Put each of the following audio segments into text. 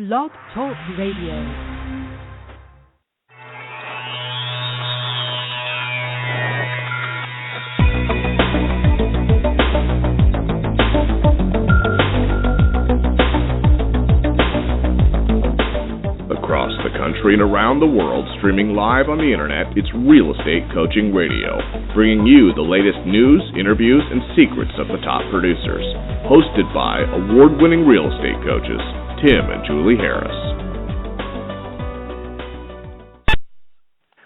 Blog Talk Radio. Across the country and around the world, streaming live on the internet, it's Real Estate Coaching Radio, bringing you the latest news, interviews, and secrets of the top producers. Hosted by award-winning real estate coaches, Tim and Julie Harris.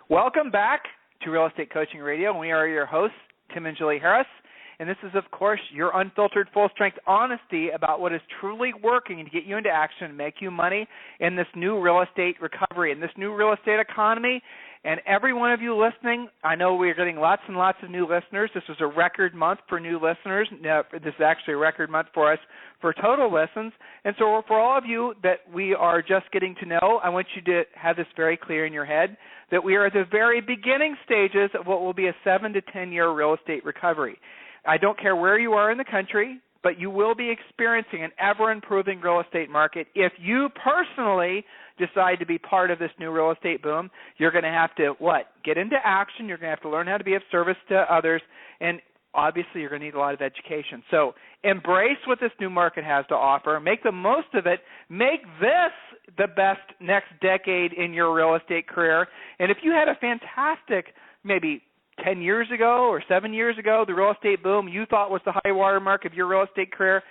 Welcome back to Real Estate Coaching Radio. We are your hosts, Tim and Julie Harris. And this is, of course, your unfiltered, full-strength honesty about what is truly working to get you into action and make you money in this new real estate recovery, in this new real estate economy. And every one of you listening, I know we're getting lots and lots of new listeners. This was a record month for new listeners. Now, this is actually a record month for us for total listens. And so for all of you that we are just getting to know, I want you to have this very clear in your head, that we are at the very beginning stages of what will be a 7 to 10-year real estate recovery. I don't care where you are in the country, but you will be experiencing an ever-improving real estate market. If you personally decide to be part of this new real estate boom, you're going to have to, get into action. You're going to have to learn how to be of service to others, and obviously you're going to need a lot of education. So embrace what this new market has to offer. Make the most of it. Make this the best next decade in your real estate career. And if you had a fantastic, maybe 10 years ago or 7 years ago, the real estate boom you thought was the high water mark of your real estate career,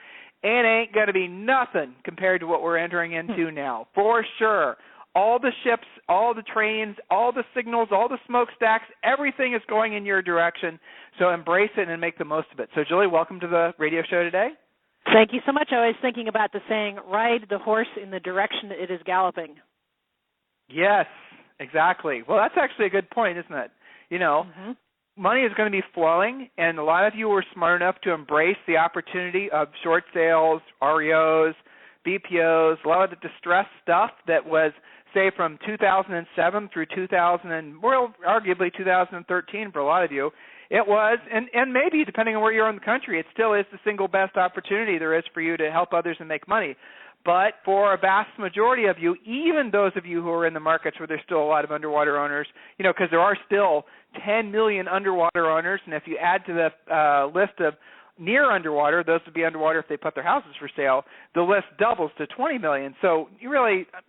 it ain't going to be nothing compared to what we're entering into now, for sure. All the ships, all the trains, all the signals, all the smokestacks, everything is going in your direction. So embrace it and make the most of it. So, Julie, welcome to the radio show today. Thank you so much. I was thinking about the saying, ride the horse in the direction it is galloping. Yes, exactly. Well, that's actually a good point, isn't it? You know, money is going to be flowing, and a lot of you were smart enough to embrace the opportunity of short sales, REOs, BPOs, a lot of the distressed stuff that was, say, from 2007 through arguably 2013 for a lot of you. It was, and maybe depending on where you are in the country, it still is the single best opportunity there is for you to help others and make money. But for a vast majority of you, even those of you who are in the markets where there's still a lot of underwater owners, because there are still 10 million underwater owners, and if you add to the list of near underwater, those would be underwater if they put their houses for sale, the list doubles to 20 million. So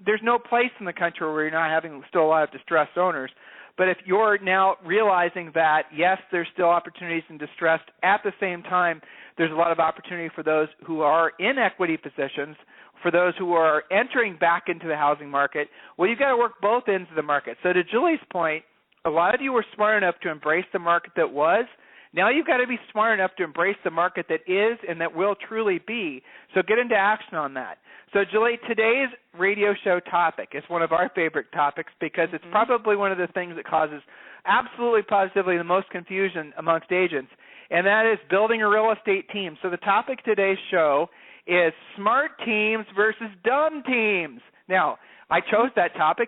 there's no place in the country where you're not having still a lot of distressed owners. But if you're now realizing that, yes, there's still opportunities in distress, at the same time, there's a lot of opportunity for those who are in equity positions, for those who are entering back into the housing market. Well, you've got to work both ends of the market. So to Julie's point, a lot of you were smart enough to embrace the market that was. Now you've got to be smart enough to embrace the market that is and that will truly be. So get into action on that. So, Julie, today's radio show topic is one of our favorite topics because it's probably one of the things that causes absolutely positively the most confusion amongst agents, and that is building a real estate team. So the topic of today's show is smart teams versus dumb teams. Now, I chose that title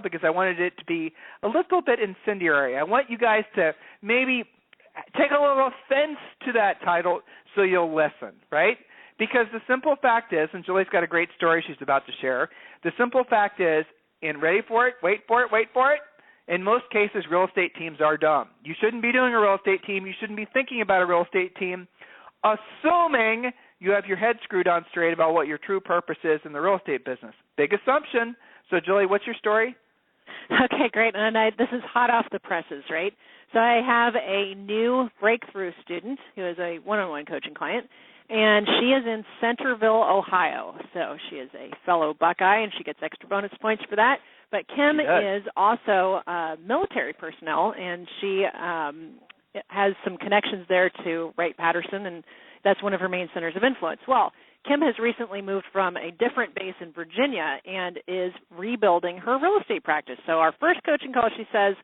because I wanted it to be a little bit incendiary. I want you guys to maybe take a little offense to that title so you'll listen, right? Because the simple fact is, and Julie's got a great story she's about to share, the simple fact is, and ready for it, wait for it, in most cases, real estate teams are dumb. You shouldn't be doing a real estate team. You shouldn't be thinking about a real estate team, assuming you have your head screwed on straight about what your true purpose is in the real estate business. Big assumption. So, Julie, what's your story? Okay, great. And this is hot off the presses, right? So I have a new breakthrough student who is a one-on-one coaching client, and she is in Centerville, Ohio. So she is a fellow Buckeye, and she gets extra bonus points for that. But Kim is also military personnel, and she has some connections there to Wright-Patterson, and that's one of her main centers of influence. Well, Kim has recently moved from a different base in Virginia and is rebuilding her real estate practice. So our first coaching call, she says,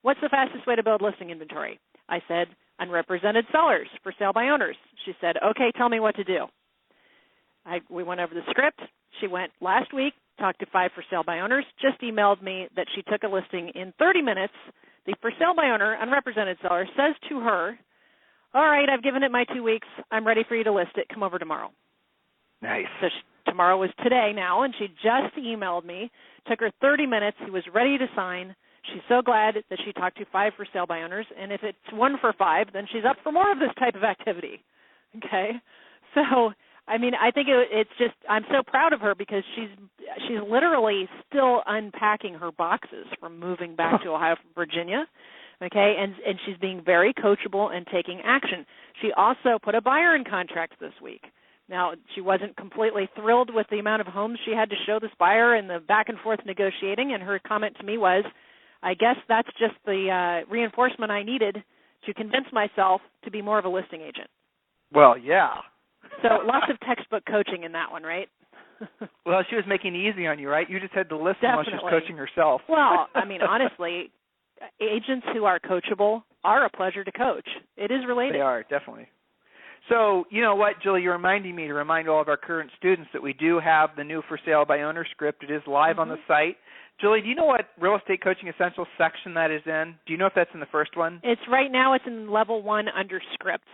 what's the fastest way to build listing inventory? I said, unrepresented sellers for sale by owners. She said, okay, tell me what to do. We went over the script. She went last week, talked to 5 for sale by owners, just emailed me that she took a listing in 30 minutes. The for sale by owner, unrepresented seller, says to her, all right, I've given it my 2 weeks. I'm ready for you to list it. Come over tomorrow. Nice. So she tomorrow was today now, and she just emailed me. Took her 30 minutes. He was ready to sign. She's so glad that she talked to 5 for sale by owners, and if it's 1 for 5, then she's up for more of this type of activity. Okay? So, I mean, I think it's just, I'm so proud of her because she's literally still unpacking her boxes from moving back to Ohio from Virginia. Okay, and she's being very coachable and taking action. She also put a buyer in contract this week. Now, she wasn't completely thrilled with the amount of homes she had to show this buyer and the back and forth negotiating, and her comment to me was, I guess that's just the reinforcement I needed to convince myself to be more of a listing agent. Well, yeah. So lots of textbook coaching in that one, right? Well, she was making it easy on you, right? You just had to listen while she was coaching herself. Well, I mean, honestly, agents who are coachable are a pleasure to coach. It is related. They are, definitely. So, you know what, Julie, you're reminding me to remind all of our current students that we do have the new For Sale by Owner script. It is live on the site. Julie, do you know what Real Estate Coaching Essentials section that is in? Do you know if that's in the first one? It's right now, it's in level 1 under scripts.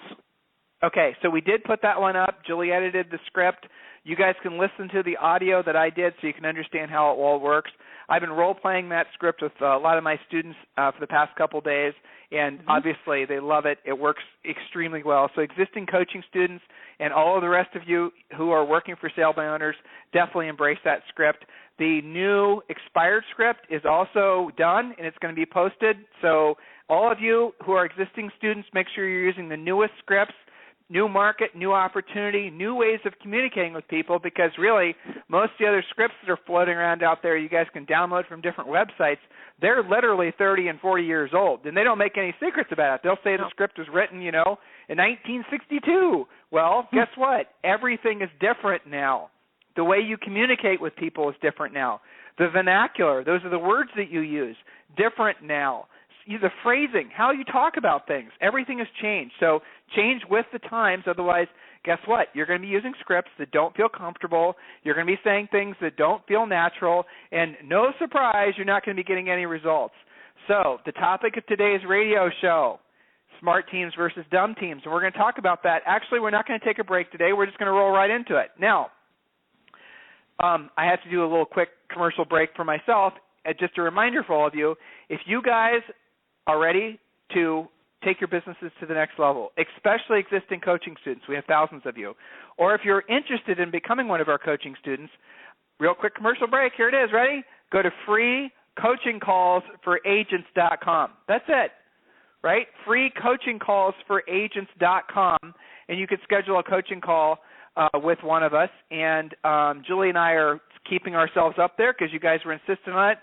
Okay, so we did put that one up. Julie edited the script. You guys can listen to the audio that I did so you can understand how it all works. I've been role-playing that script with a lot of my students for the past couple days, and obviously they love it. It works extremely well. So existing coaching students and all of the rest of you who are working for Sale by Owners, definitely embrace that script. The new expired script is also done, and it's going to be posted. So all of you who are existing students, make sure you're using the newest scripts. New market, new opportunity, new ways of communicating with people, because really most of the other scripts that are floating around out there you guys can download from different websites, they're literally 30 and 40 years old, and they don't make any secrets about it. They'll say the script was written, in 1962. Well, guess what? Everything is different now. The way you communicate with people is different now. The vernacular, those are the words that you use, different now. The phrasing, how you talk about things, everything has changed. So change with the times. Otherwise, guess what? You're going to be using scripts that don't feel comfortable. You're going to be saying things that don't feel natural. And no surprise, you're not going to be getting any results. So the topic of today's radio show, smart teams versus dumb teams. And we're going to talk about that. Actually, we're not going to take a break today. We're just going to roll right into it. Now, I have to do a little quick commercial break for myself. Just a reminder for all of you, if you guys are ready to take your businesses to the next level, especially existing coaching students. We have thousands of you. Or if you're interested in becoming one of our coaching students, real quick commercial break. Here it is. Ready? Go to freecoachingcallsforagents.com. That's it, right? freecoachingcallsforagents.com, and you could schedule a coaching call with one of us. And Julie and I are keeping ourselves up there because you guys were insistent on it.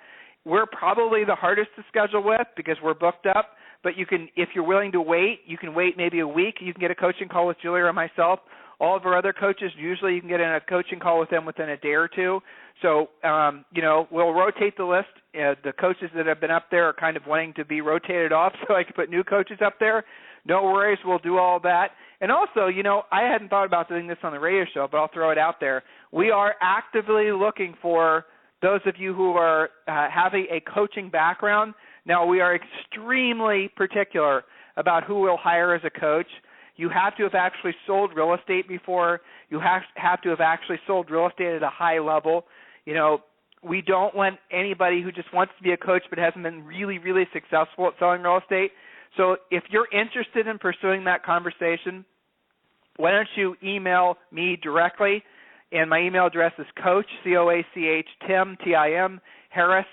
We're probably the hardest to schedule with because we're booked up, but you can, if you're willing to wait, you can wait maybe a week. You can get a coaching call with Julie or myself. All of our other coaches, usually you can get in a coaching call with them within a day or two. So, we'll rotate the list. The coaches that have been up there are kind of wanting to be rotated off so I can put new coaches up there. No worries, we'll do all that. And also, I hadn't thought about doing this on the radio show, but I'll throw it out there. We are actively looking for those of you who are having a coaching background. Now, we are extremely particular about who we'll hire as a coach. You have to have actually sold real estate before. You have to have actually sold real estate at a high level. We don't want anybody who just wants to be a coach but hasn't been really, really successful at selling real estate. So if you're interested in pursuing that conversation, why don't you email me directly? And my email address is coach, C-O-A-C-H, Tim, T-I-M, Harris,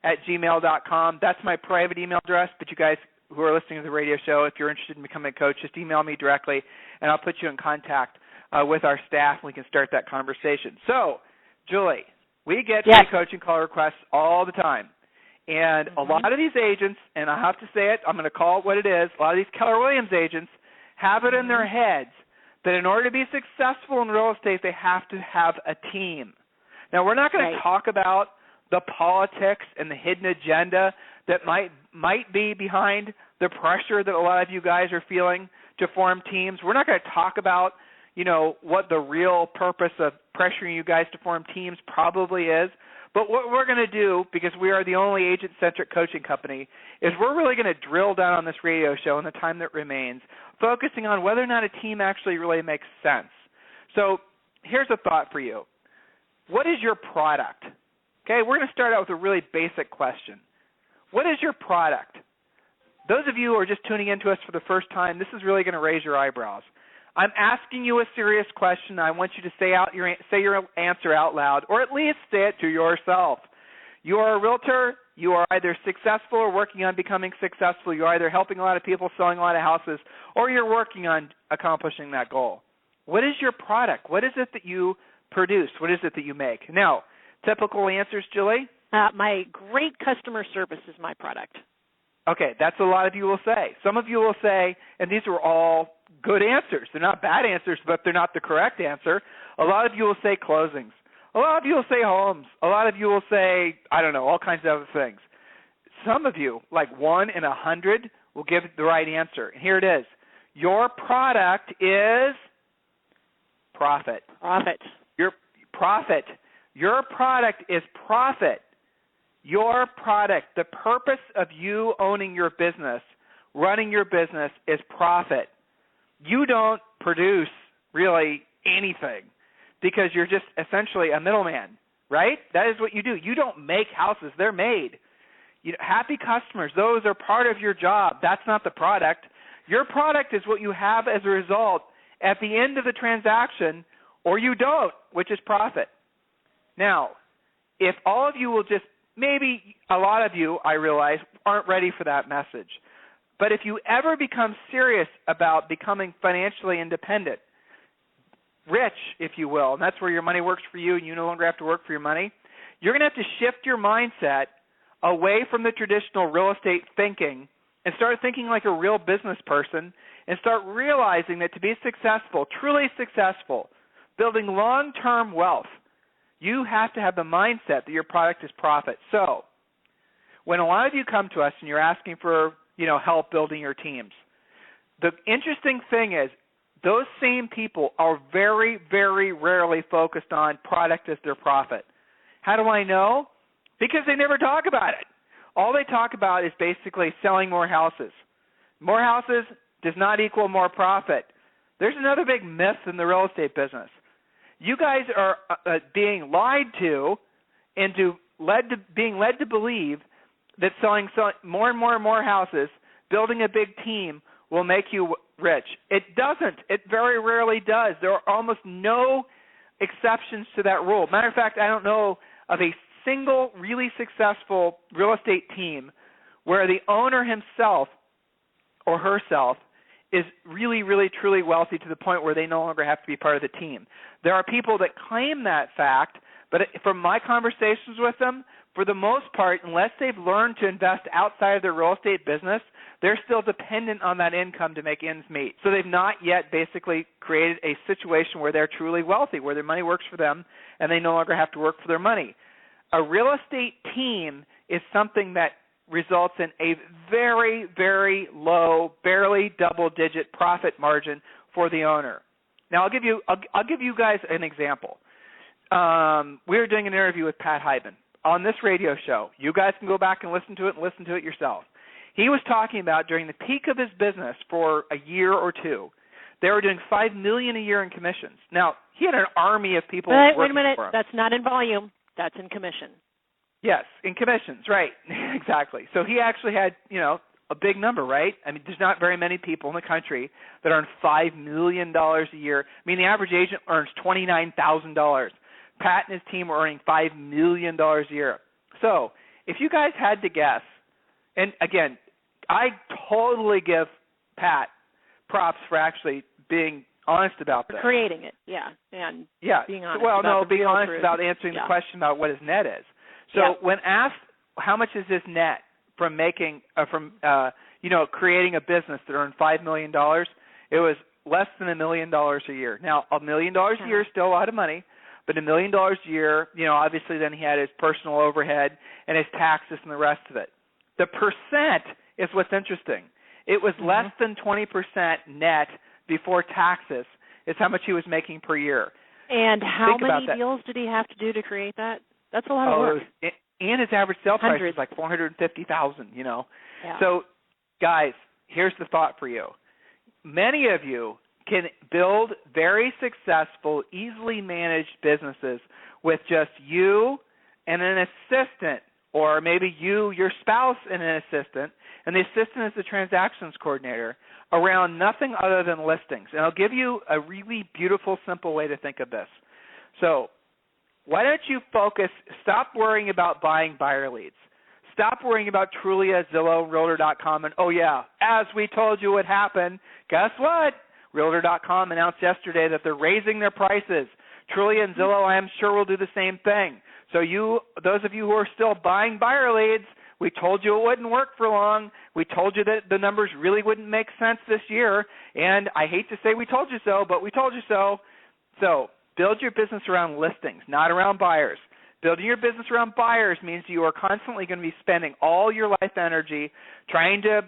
@gmail.com. That's my private email address, but you guys who are listening to the radio show, if you're interested in becoming a coach, just email me directly, and I'll put you in contact with our staff, and we can start that conversation. So, Julie, we get free coaching call requests all the time. And a lot of these agents, and I have to say it, I'm going to call it what it is, a lot of these Keller Williams agents have it in their heads that in order to be successful in real estate, they have to have a team. Now, we're not going to talk about the politics and the hidden agenda that might be behind the pressure that a lot of you guys are feeling to form teams. We're not going to talk about, what the real purpose of pressuring you guys to form teams probably is. But what we're going to do, because we are the only agent-centric coaching company, is we're really going to drill down on this radio show in the time that remains, focusing on whether or not a team actually really makes sense. So here's a thought for you. what is your product? Okay, we're going to start out with a really basic question. What is your product? Those of you who are just tuning in to us for the first time, this is really going to raise your eyebrows. I'm asking you a serious question. I want you to say your answer out loud, or at least say it to yourself. You are a realtor. You are either successful or working on becoming successful. You're either helping a lot of people, selling a lot of houses, or you're working on accomplishing that goal. What is your product? What is it that you produce? What is it that you make? Now, typical answers, Julie? My great customer service is my product. Okay, that's a lot of you will say. Some of you will say, and these are all good answers. They're not bad answers, but they're not the correct answer. A lot of you will say closings. A lot of you will say homes. A lot of you will say, I don't know, all kinds of other things. Some of you, like 1 in 100, will give the right answer. And here it is. Your product is profit. Profit. Your profit. Your product is profit. Your product, the purpose of you owning your business, running your business, is profit. You don't produce really anything because you're just essentially a middleman, right? That is what you do. You don't make houses. They're made. Happy customers, those are part of your job. That's not the product. Your product is what you have as a result at the end of the transaction, or you don't, which is profit. Now, if all of you will just, maybe a lot of you, I realize, aren't ready for that message. But if you ever become serious about becoming financially independent, rich, if you will, and that's where your money works for you and you no longer have to work for your money, you're going to have to shift your mindset away from the traditional real estate thinking and start thinking like a real business person and start realizing that to be successful, truly successful, building long-term wealth, you have to have the mindset that your product is profit. So when a lot of you come to us and you're asking for help building your teams, the interesting thing is those same people are very, very rarely focused on product as their profit. How do I know? Because they never talk about it. All they talk about is basically selling more houses. More houses does not equal more profit. There's another big myth in the real estate business. You guys are being lied to into being led to believe that selling more and more and more houses, building a big team will make you rich. It doesn't. It very rarely does. There are almost no exceptions to that rule. Matter of fact, I don't know of a single really successful real estate team where the owner himself or herself is really, really, truly wealthy to the point where they no longer have to be part of the team. There are people that claim that fact, but from my conversations with them, for the most part, unless they've learned to invest outside of their real estate business, they're still dependent on that income to make ends meet. So they've not yet basically created a situation where they're truly wealthy, where their money works for them and they no longer have to work for their money. A real estate team is something that results in a very, very low, barely double-digit profit margin for the owner. Now, I'll give you guys an example. We were doing an interview with Pat Hyben on this radio show. You guys can go back and listen to it yourself. He was talking about during the peak of his business for a year or two, they were doing $5 million a year in commissions. Now, he had an army of people working for him. Wait a minute. That's not in volume. That's in commission. Yes, in commissions, right. Exactly. So he actually had, a big number, right? I mean, there's not very many people in the country that earn $5 million a year. I mean, the average agent earns $29,000. Pat and his team were earning $5 million a year. So if you guys had to guess, and again, I totally give Pat props for actually being honest about this. Creating it, yeah, and being honest. Well, about being honest about answering the question about what his net is. So when asked how much is this net from making creating a business that earned $5 million, it was less than $1 million a year. Now, $1 million a year is still a lot of money, but $1 million a year, obviously then he had his personal overhead and his taxes and the rest of it. The percent is what's interesting. It was less than 20% net before taxes is how much he was making per year. And how many deals did he have to do to create that? That's a lot of work. And his average sale price was like $450,000, Yeah. So, guys, here's the thought for you. Many of you can build very successful, easily managed businesses with just you and an assistant, or maybe you, your spouse, and an assistant, and the assistant is the transactions coordinator, around nothing other than listings. And I'll give you a really beautiful, simple way to think of this. So why don't you stop worrying about buying buyer leads. Stop worrying about Trulia, Zillow, Realtor.com, and, oh, yeah, as we told you would happen, guess what? Realtor.com announced yesterday that they're raising their prices. Trulia and Zillow, I am sure, will do the same thing. So those of you who are still buying buyer leads, we told you it wouldn't work for long. We told you that the numbers really wouldn't make sense this year. And I hate to say we told you so, but we told you so. So build your business around listings, not around buyers. Building your business around buyers means you are constantly going to be spending all your life energy trying to,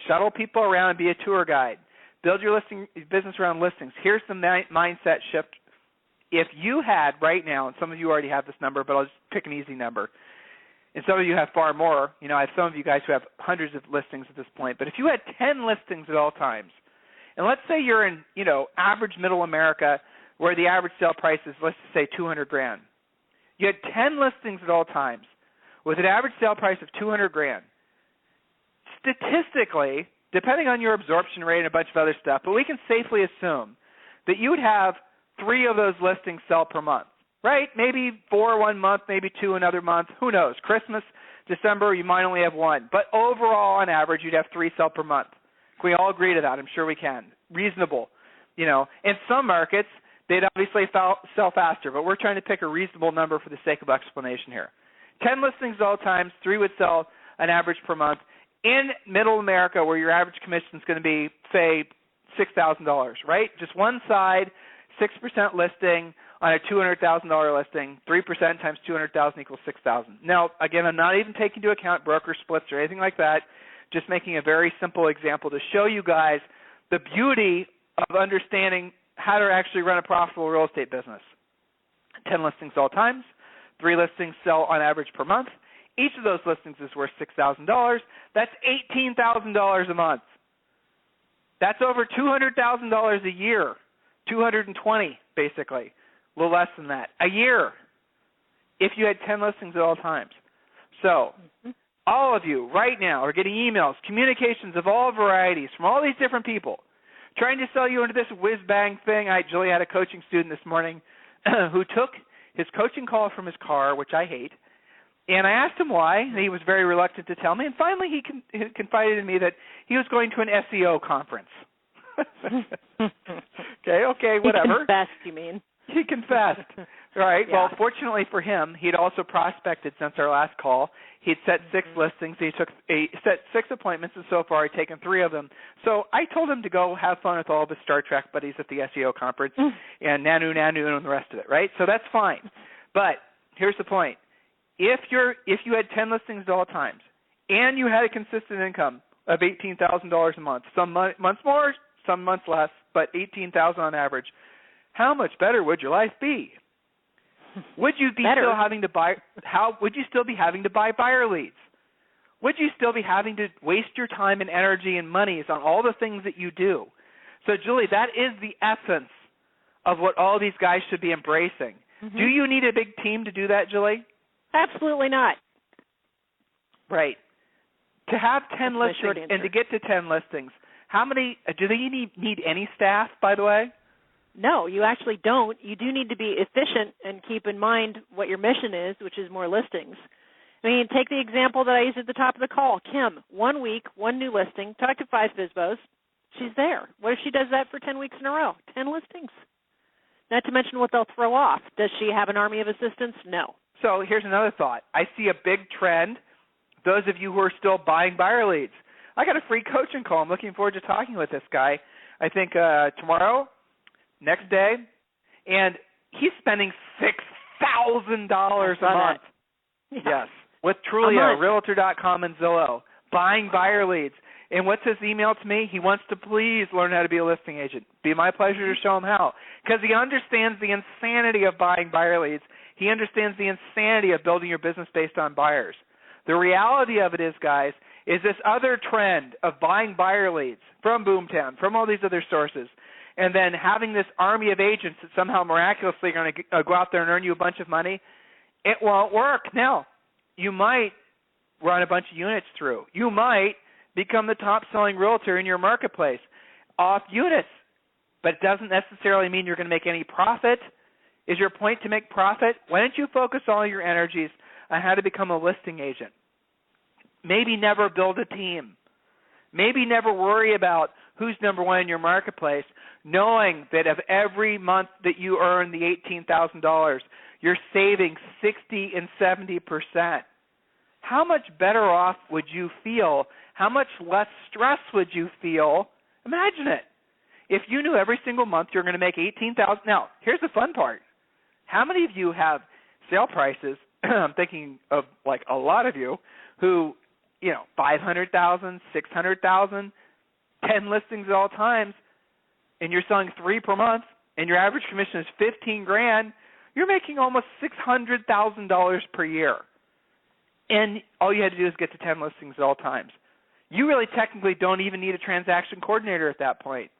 shuttle people around and be a tour guide. Build your business around listings. Here's the mindset shift. If you had right now, and some of you already have this number, but I'll just pick an easy number, and some of you have far more. I have some of you guys who have hundreds of listings at this point, but if you had 10 listings at all times, and let's say you're in, average middle America where the average sale price is, let's just say, $200,000. You had 10 listings at all times with an average sale price of $200,000. Statistically, depending on your absorption rate and a bunch of other stuff, but we can safely assume that you would have 3 of those listings sell per month, right? Maybe 4 one month, maybe 2 another month. Who knows? Christmas, December, you might only have 1. But overall, on average, you'd have 3 sell per month. Can we all agree to that? I'm sure we can. Reasonable. In some markets, they'd obviously sell faster, but we're trying to pick a reasonable number for the sake of explanation here. 10 listings at all times, 3 would sell an average per month. In middle America, where your average commission is going to be, say, $6,000, right? Just one side, 6% listing on a $200,000 listing, 3% times $200,000 equals $6,000. Now, again, I'm not even taking into account broker splits or anything like that, just making a very simple example to show you guys the beauty of understanding how to actually run a profitable real estate business. 10 listings all times, 3 listings sell on average per month. Each of those listings is worth $6,000. That's $18,000 a month. That's over $200,000 a year, $220 basically, a little less than that, a year if you had 10 listings at all times. So all of you right now are getting emails, communications of all varieties from all these different people trying to sell you into this whiz-bang thing. Julie had a coaching student this morning who took his coaching call from his car, which I hate, and I asked him why, and he was very reluctant to tell me, and finally he confided in me that he was going to an SEO conference. Okay, whatever. He confessed, you mean? He confessed. All right, Yeah. Well, fortunately for him, he'd also prospected since our last call. He'd set 6 listings. He set 6 appointments, and so far he'd taken 3 of them. So I told him to go have fun with all of his Star Trek buddies at the SEO conference and Nanu and the rest of it, right? So that's fine. But here's the point. If you had 10 listings at all times and you had a consistent income of $18,000 a month, some months more, some months less, but $18,000 on average, how much better would your life be? Would you be still having to buy? Would you still be having to buy buyer leads? Would you still be having to waste your time and energy and monies on all the things that you do? So, Julie, that is the essence of what all these guys should be embracing. Mm-hmm. Do you need a big team to do that, Julie? Absolutely not. Right. To have 10 listings and to get to 10 listings, how many do they need any staff, by the way? No, you actually don't. You do need to be efficient and keep in mind what your mission is, which is more listings. I mean, take the example that I used at the top of the call. Kim, 1 week, 1 new listing, talk to 5 FSBOs. She's there. What if she does that for 10 weeks in a row? 10 listings. Not to mention what they'll throw off. Does she have an army of assistants? No. So here's another thought. I see a big trend. Those of you who are still buying buyer leads, I got a free coaching call. I'm looking forward to talking with this guy. I think tomorrow, next day, and he's spending $6,000 a month. Yeah. Yes, with Trulia, Realtor.com, and Zillow, buying buyer leads. And what's his email to me? He wants to please learn how to be a listing agent. Be my pleasure to show him how, because he understands the insanity of buying buyer leads. He understands the insanity of building your business based on buyers. The reality of it is, guys, is this other trend of buying buyer leads from Boomtown, from all these other sources. and then having this army of agents that somehow miraculously are going to go out there and earn you a bunch of money, it won't work. Now, you might run a bunch of units through. You might become the top-selling realtor in your marketplace off units, but it doesn't necessarily mean you're going to make any profit. Is your point to make profit? Why don't you focus all your energies on how to become a listing agent? Maybe never build a team. Maybe never worry about who's number one in your marketplace, knowing that of every month that you earn the $18,000, you're saving 60 and 70%. How much better off would you feel? How much less stress would you feel? Imagine it. If you knew every single month you're going to make $18,000. Now, here's the fun part. How many of you have sale prices, I'm thinking of like a lot of you, who, you know, 500,000, 600,000, 10 listings at all times, and you're selling 3 per month, and your average commission is $15,000, you're making almost $600,000 per year. And all you had to do is get to 10 listings at all times. You really technically don't even need a transaction coordinator at that point.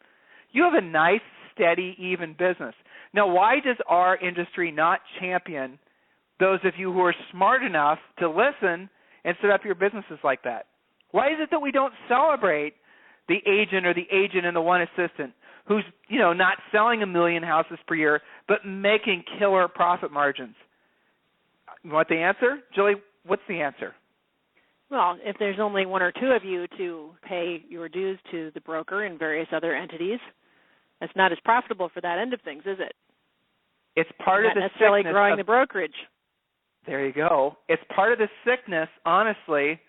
You have a nice, steady, even business. Now, why does our industry not champion those of you who are smart enough to listen and set up your businesses like that? Why is it that we don't celebrate the agent or the agent and the one assistant who's, you know, not selling 1 million houses per year but making killer profit margins? You want the answer? Julie, what's the answer? Well, if there's only 1 or 2 of you to pay your dues to the broker and various other entities, it's not as profitable for that end of things, is it? It's part of the not necessarily sickness growing of the brokerage. There you go. It's part of the sickness, honestly,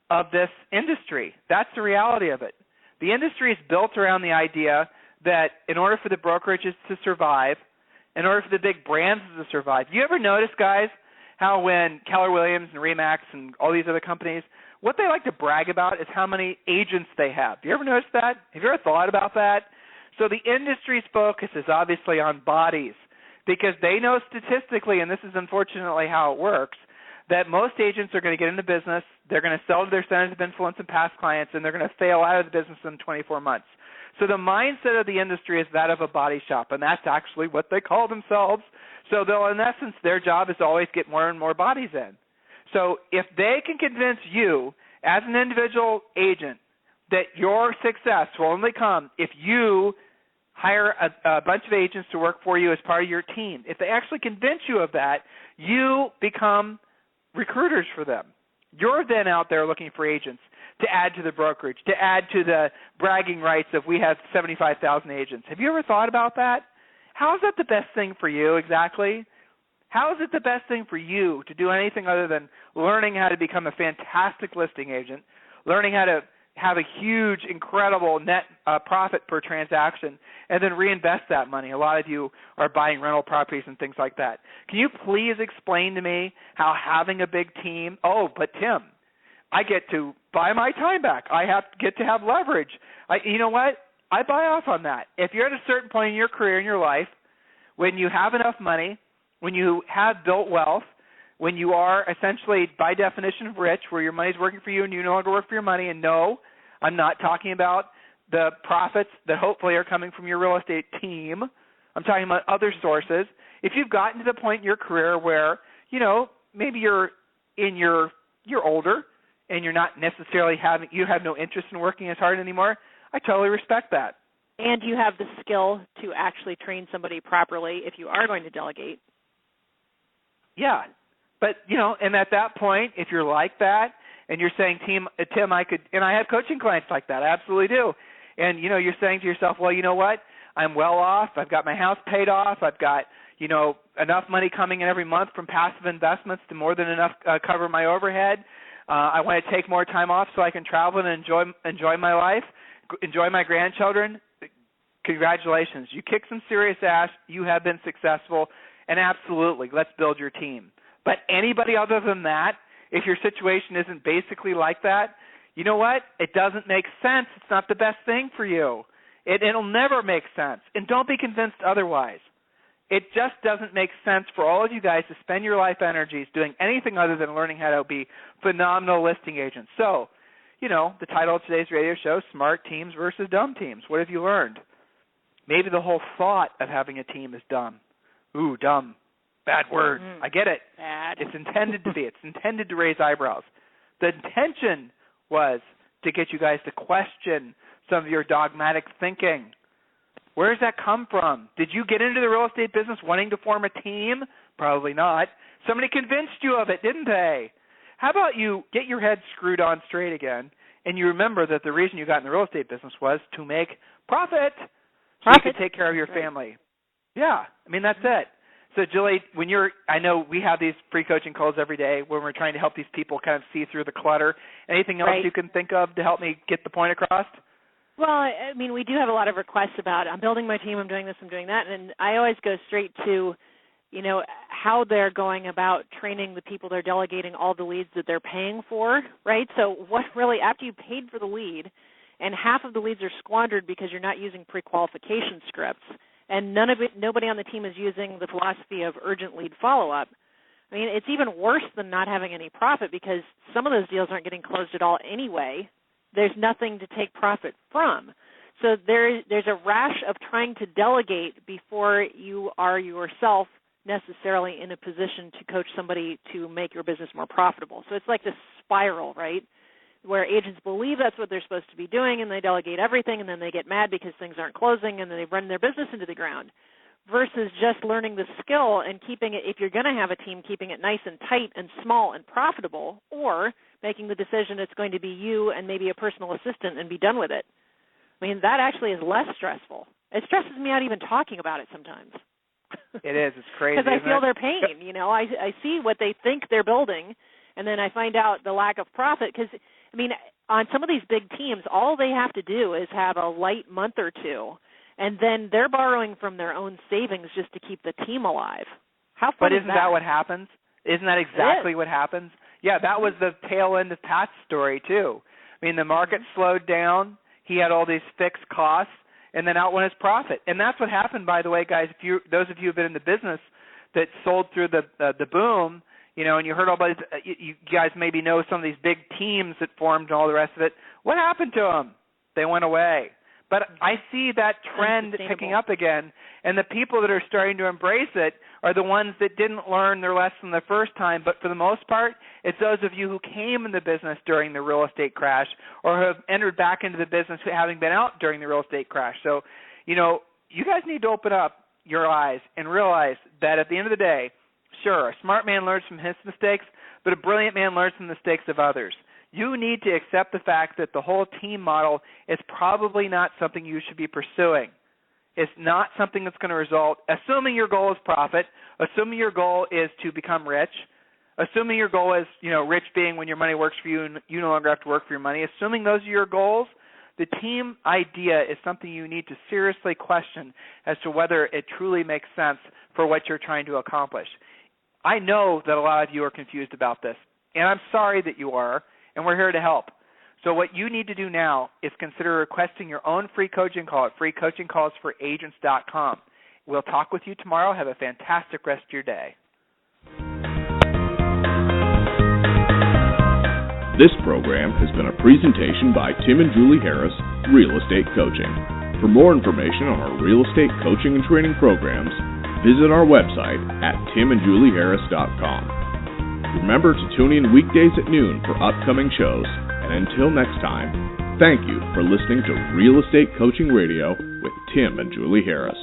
of this industry. That's the reality of it. The industry is built around the idea that in order for the brokerages to survive, in order for the big brands to survive, you ever notice, guys, how when Keller Williams and RE/MAX and all these other companies, what they like to brag about is how many agents they have. Do you ever notice that? Have you ever thought about that? So the industry's focus is obviously on bodies because they know statistically, and this is unfortunately how it works, that most agents are going to get into business, they're going to sell to their centers of influence and past clients, and they're going to fail out of the business in 24 months. So the mindset of the industry is that of a body shop, and that's actually what they call themselves. So they'll, in essence, their job is to always get more and more bodies in. So if they can convince you as an individual agent that your success will only come if you hire a bunch of agents to work for you as part of your team, if they actually convince you of that, you become recruiters for them. You're then out there looking for agents to add to the brokerage, to add to the bragging rights of we have 75,000 agents. Have you ever thought about that? How is that the best thing for you exactly? How is it the best thing for you to do anything other than learning how to become a fantastic listing agent, learning how to have a huge, incredible net profit per transaction, and then reinvest that money? A lot of you are buying rental properties and things like that. Can you please explain to me how having a big team, oh, but Tim, I get to buy my time back. I get to have leverage. You know what? I buy off on that. If you're at a certain point in your career, in your life, when you have enough money, when you have built wealth, when you are essentially, by definition, rich, where your money's working for you and you no longer work for your money, and no, I'm not talking about the profits that hopefully are coming from your real estate team. I'm talking about other sources. If you've gotten to the point in your career where, you know, maybe you're older and you're not necessarily you have no interest in working as hard anymore, I totally respect that. And you have the skill to actually train somebody properly if you are going to delegate. Yeah. But, you know, and at that point, if you're like that and you're saying, Tim, I could, and I have coaching clients like that, I absolutely do. And, you know, you're saying to yourself, well, you know what? I'm well off. I've got my house paid off. I've got, you know, enough money coming in every month from passive investments to more than enough cover my overhead. I want to take more time off so I can travel and enjoy my life, enjoy my grandchildren. Congratulations. You kicked some serious ass. You have been successful. And absolutely, let's build your team. But anybody other than that, if your situation isn't basically like that, you know what? It doesn't make sense. It's not the best thing for you. It'll never make sense. And don't be convinced otherwise. It just doesn't make sense for all of you guys to spend your life energies doing anything other than learning how to be phenomenal listing agents. So, you know, the title of today's radio show, Smart Teams versus Dumb Teams. What have you learned? Maybe the whole thought of having a team is dumb. Ooh, dumb. Bad word. I get it. Bad. It's intended to be. It's intended to raise eyebrows. The intention was to get you guys to question some of your dogmatic thinking. Where does that come from? Did you get into the real estate business wanting to form a team? Probably not. Somebody convinced you of it, didn't they? How about you get your head screwed on straight again, and you remember that the reason you got in the real estate business was to make profit. So you could take care of your family. Yeah, I mean, that's it. So, Julie, I know we have these free coaching calls every day when we're trying to help these people kind of see through the clutter. Anything else you can think of to help me get the point across? Well, I mean, we do have a lot of requests about, I'm building my team, I'm doing this, I'm doing that, and I always go straight to, how they're going about training the people they're delegating all the leads that they're paying for, right? So what really, after you paid for the lead, and half of the leads are squandered because you're not using pre-qualification scripts, and nobody on the team is using the philosophy of urgent lead follow-up. I mean, it's even worse than not having any profit because some of those deals aren't getting closed at all anyway. There's nothing to take profit from. So there's a rash of trying to delegate before you are yourself necessarily in a position to coach somebody to make your business more profitable. So it's like this spiral, right, where agents believe that's what they're supposed to be doing and they delegate everything and then they get mad because things aren't closing and then they run their business into the ground versus just learning the skill and keeping it, if you're going to have a team, keeping it nice and tight and small and profitable, or making the decision it's going to be you and maybe a personal assistant and be done with it. I mean, that actually is less stressful. It stresses me out even talking about it sometimes. It is. It's crazy. Because I feel their pain. I see what they think they're building, and then I find out the lack of profit. Because, I mean, on some of these big teams, all they have to do is have a light month or two, and then they're borrowing from their own savings just to keep the team alive. How fun is that? But isn't that what happens? Isn't that exactly what happens? Yeah, that was the tail end of Pat's story, too. I mean, the market slowed down. He had all these fixed costs, and then out went his profit. And that's what happened, by the way, guys. Those of you who have been in the business that sold through the boom, and you heard all about it, you guys maybe know some of these big teams that formed and all the rest of it. What happened to them? They went away. But I see that trend picking up again, and the people that are starting to embrace it are the ones that didn't learn their lesson the first time. But for the most part, it's those of you who came in the business during the real estate crash or have entered back into the business having been out during the real estate crash. So, you guys need to open up your eyes and realize that at the end of the day, sure, a smart man learns from his mistakes, but a brilliant man learns from the mistakes of others. You need to accept the fact that the whole team model is probably not something you should be pursuing. It's not something that's going to result, assuming your goal is profit, assuming your goal is to become rich, assuming your goal is, rich being when your money works for you and you no longer have to work for your money, assuming those are your goals, the team idea is something you need to seriously question as to whether it truly makes sense for what you're trying to accomplish. I know that a lot of you are confused about this, and I'm sorry that you are, and we're here to help. So what you need to do now is consider requesting your own free coaching call at freecoachingcallsforagents.com. We'll talk with you tomorrow. Have a fantastic rest of your day. This program has been a presentation by Tim and Julie Harris, Real Estate Coaching. For more information on our real estate coaching and training programs, visit our website at timandjulieharris.com. Remember to tune in weekdays at noon for upcoming shows. And until next time, thank you for listening to Real Estate Coaching Radio with Tim and Julie Harris.